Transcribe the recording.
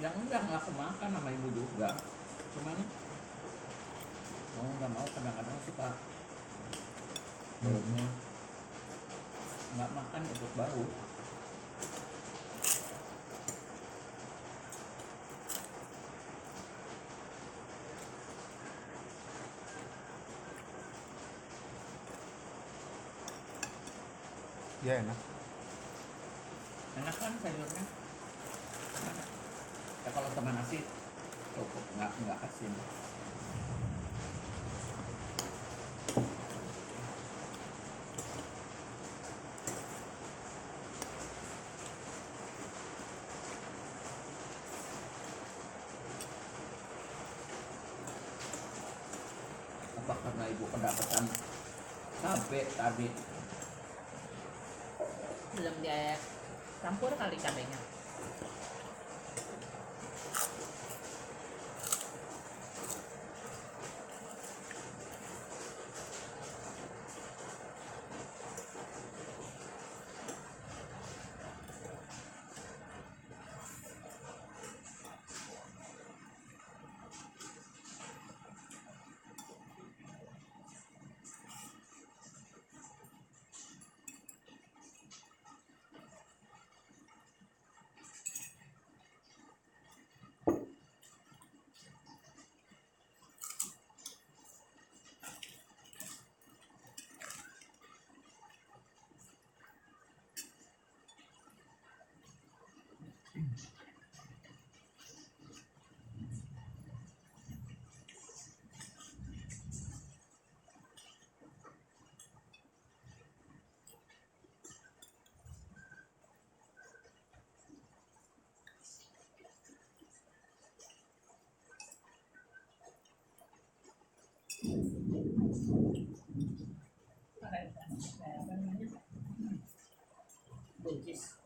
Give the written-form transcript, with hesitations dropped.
yang enggak kemakan sama ibu juga, cuman mau nggak mau kadang-kadang suka baunya nggak makan ikut bau. Ya enak. Enak kan sayurnya, ya kalau sama nasi cukup, nggak asin. Apa karena ibu kedapatan cabe tadi? Belum dia campur kali cabenya. Buncis.